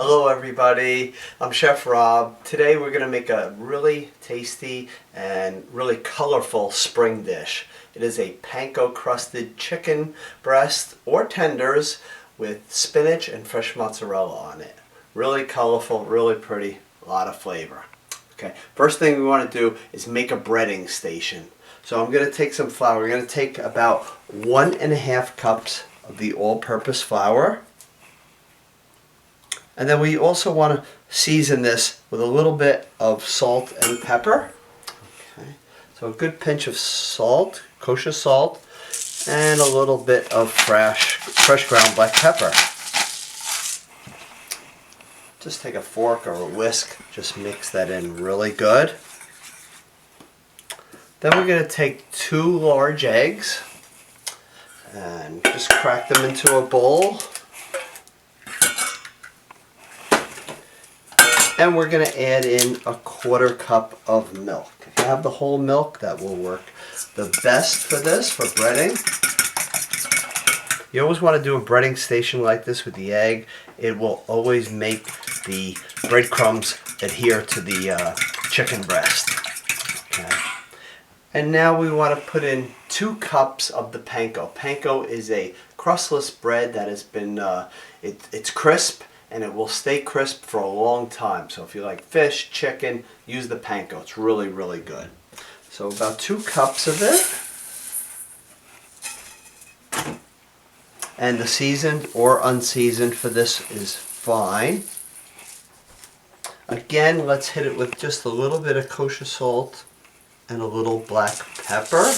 Hello everybody, I'm Chef Rob. Today we're going to make a really tasty and really colorful spring dish. It is a panko crusted chicken breast or tenders with spinach and fresh mozzarella on it. Really colorful, really pretty, a lot of flavor. Okay, first thing we want to do is make a breading station. So I'm going to take some flour. We're going to take about 1.5 cups of the all-purpose flour. And then we also want to season this with a little bit of salt and pepper. Okay. So a good pinch of salt, kosher salt, and a little bit of fresh ground black pepper. Just take a fork or a whisk, just mix that in really good. Then we're going to take 2 large eggs and just crack them into a bowl. And we're going to add in a 1/4 cup of milk. If you have the whole milk, that will work the best for this, for breading. You always want to do a breading station like this with the egg. It will always make the breadcrumbs adhere to the chicken breast. Okay. And now we want to put in 2 cups of the panko. Panko is a crustless bread that has been, it's crisp. And it will stay crisp for a long time. So if you like fish, chicken, use the panko. It's really, really good. So about 2 cups of it. And the seasoned or unseasoned for this is fine. Again, let's hit it with just a little bit of kosher salt and a little black pepper.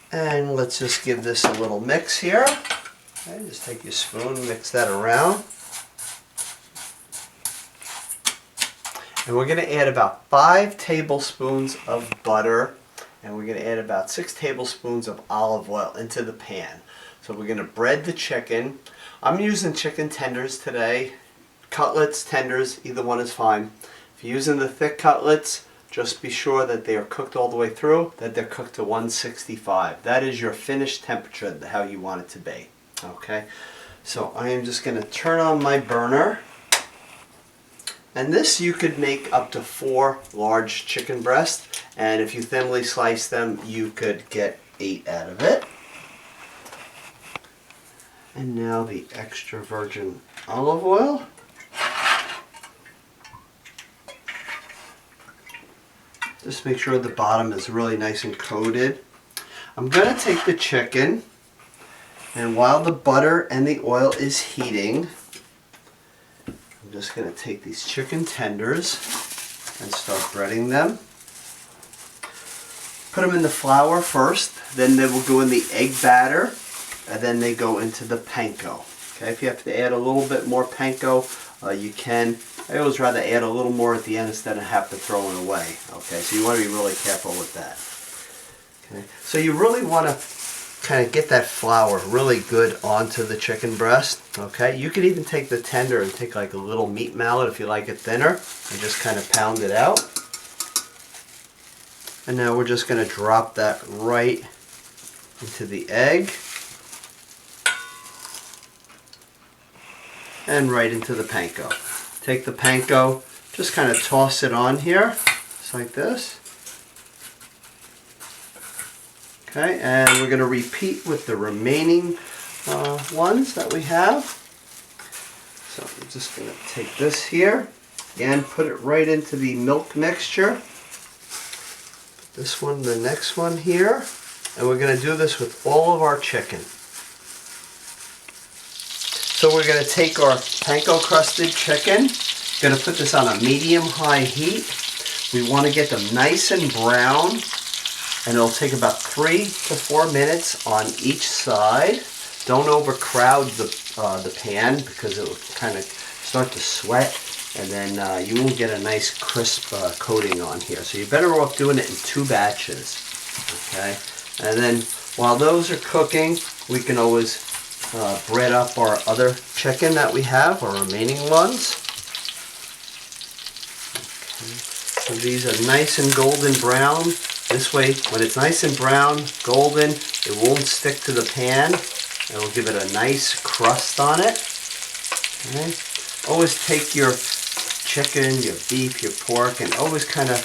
And let's just give this a little mix here. Okay, just take your spoon, mix that around. And we're going to add about 5 tablespoons of butter. And we're going to add about 6 tablespoons of olive oil into the pan. So we're going to bread the chicken. I'm using chicken tenders today. Cutlets, tenders, either one is fine. If you're using the thick cutlets, just be sure that they are cooked all the way through, that they're cooked to 165. That is your finished temperature, how you want it to be. Okay, so I am just going to turn on my burner. And this you could make up to 4 large chicken breasts. And if you thinly slice them, you could get 8 out of it. And now the extra virgin olive oil. Just make sure the bottom is really nice and coated. I'm going to take the chicken, and while the butter and the oil is heating, I'm just going to take these chicken tenders and start breading them. Put them in the flour first, then they will go in the egg batter, and then they go into the panko. Okay, if you have to add a little bit more panko, you can. I always rather add a little more at the end instead of have to throw it away. Okay, so you want to be really careful with that. Okay, so you really want to kind of get that flour really good onto the chicken breast. Okay, you could even take the tender and take like a little meat mallet if you like it thinner and just kind of pound it out. And now we're just going to drop that right into the egg. And right into the panko. Take the panko, just kind of toss it on here, just like this. Okay, and we're going to repeat with the remaining ones that we have. So I'm just going to take this here and put it right into the milk mixture. Put this one, the next one here, and we're going to do this with all of our chicken. So we're going to take our panko crusted chicken, going to put this on a medium-high heat. We want to get them nice and brown, and it'll take about 3 to 4 minutes on each side. Don't overcrowd the pan because it will kind of start to sweat, and then you won't get a nice crisp coating on here. So you're better off doing it in 2 batches. Okay, and then while those are cooking, we can always bread up our other chicken that we have, our remaining ones. Okay. So these are nice and golden brown. This way, when it's nice and brown, golden, it won't stick to the pan. It'll give it a nice crust on it. Okay. Always take your chicken, your beef, your pork, and always kind of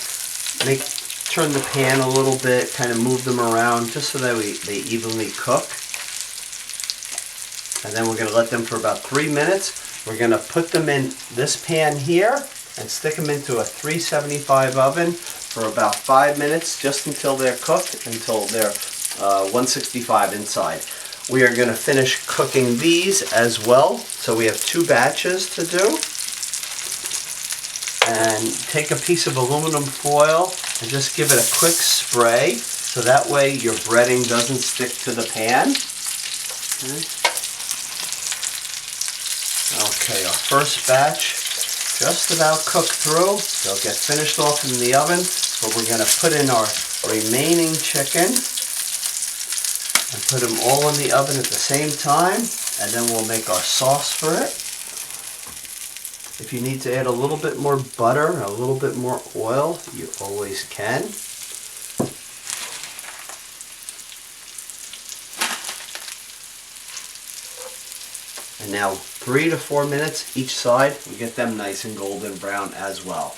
turn the pan a little bit, kind of move them around just so that they evenly cook. And then we're going to let them for about 3 minutes. We're going to put them in this pan here and stick them into a 375 oven for about 5 minutes, just until they're cooked, until they're 165 inside. We are going to finish cooking these as well. So we have 2 batches to do. And take a piece of aluminum foil and just give it a quick spray so that way your breading doesn't stick to the pan. Okay, our first batch just about cooked through. They'll get finished off in the oven, but we're going to put in our remaining chicken and put them all in the oven at the same time, and then we'll make our sauce for it. If you need to add a little bit more butter, a little bit more oil, you always can. And now 3 to 4 minutes each side, we get them nice and golden brown as well.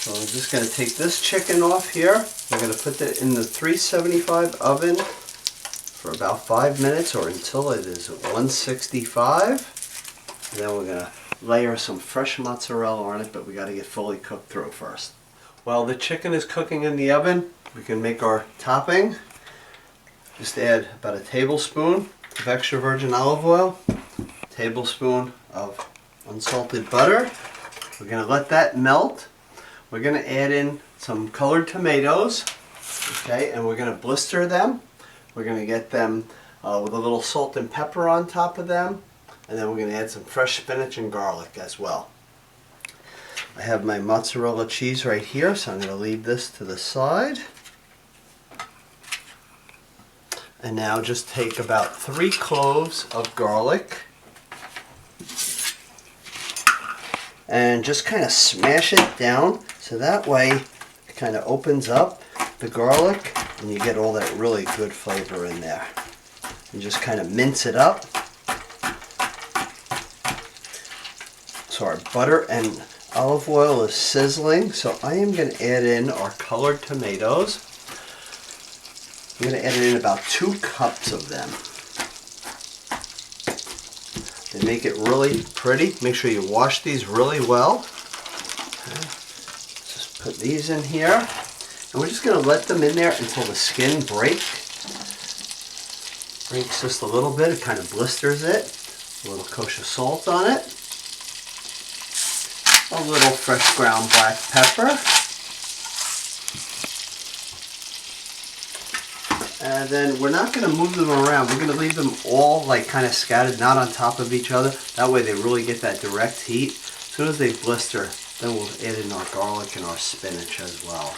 So I'm just going to take this chicken off here. We're going to put it in the 375 oven for about 5 minutes or until it is 165. And then we're going to layer some fresh mozzarella on it, but we got to get fully cooked through first. While the chicken is cooking in the oven, we can make our topping. Just add about a tablespoon of extra virgin olive oil, a tablespoon of unsalted butter. We're going to let that melt. We're going to add in some colored tomatoes, okay, and we're going to blister them. We're going to get them with a little salt and pepper on top of them, and then we're going to add some fresh spinach and garlic as well. I have my mozzarella cheese right here, so I'm going to leave this to the side. And now just take about 3 cloves of garlic and just kind of smash it down so that way it kind of opens up the garlic and you get all that really good flavor in there. And just kind of mince it up. So our butter and olive oil is sizzling, so I am going to add in our colored tomatoes. I'm going to add in about 2 cups of them. They make it really pretty. Make sure you wash these really well. Okay. Just put these in here. And we're just going to let them in there until the skin breaks just a little bit. It kind of blisters it. A little kosher salt on it. A little fresh ground black pepper. And then we're not going to move them around. We're going to leave them all like kind of scattered, not on top of each other. That way they really get that direct heat. As soon as they blister, then we'll add in our garlic and our spinach as well.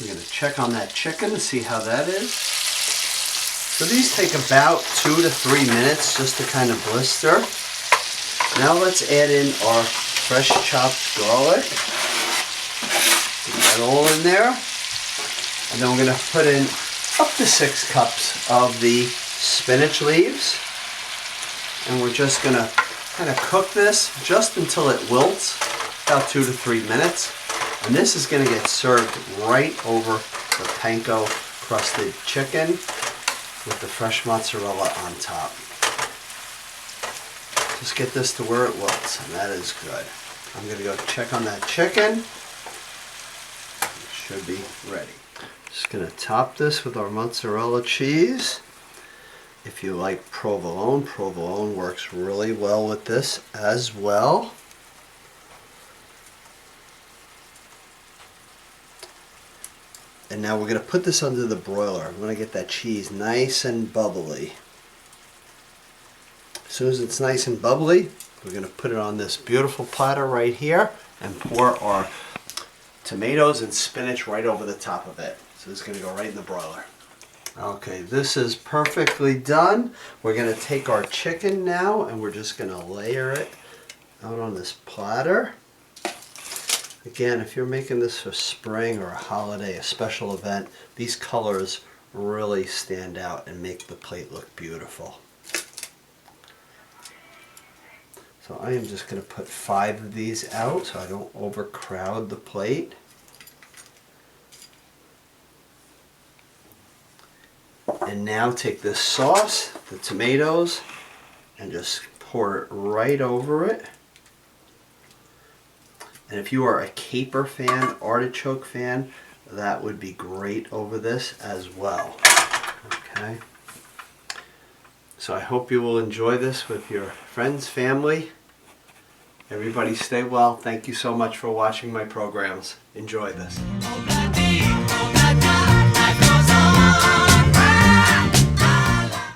We're going to check on that chicken to see how that is. So these take about 2 to 3 minutes just to kind of blister. Now let's add in our fresh chopped garlic. Put that all in there. And then we're going to put in up to 6 cups of the spinach leaves. And we're just going to kind of cook this just until it wilts, about 2 to 3 minutes. And this is going to get served right over the Panko Crusted chicken with the fresh mozzarella on top. Just get this to where it wilts, and that is good. I'm going to go check on that chicken. It should be ready. Just going to top this with our mozzarella cheese. If you like provolone, provolone works really well with this as well. And now we're going to put this under the broiler. I'm going to get that cheese nice and bubbly. As soon as it's nice and bubbly, we're going to put it on this beautiful platter right here and pour our tomatoes and spinach right over the top of it. So this is going to go right in the broiler. Okay, this is perfectly done. We're going to take our chicken now and we're just going to layer it out on this platter. Again, if you're making this for spring or a holiday, a special event, these colors really stand out and make the plate look beautiful. So I am just going to put 5 of these out so I don't overcrowd the plate. And now take this sauce, the tomatoes, and just pour it right over it. And if you are a caper fan, artichoke fan, that would be great over this as well. Okay. So I hope you will enjoy this with your friends, family. Everybody stay well. Thank you so much for watching my programs. Enjoy this.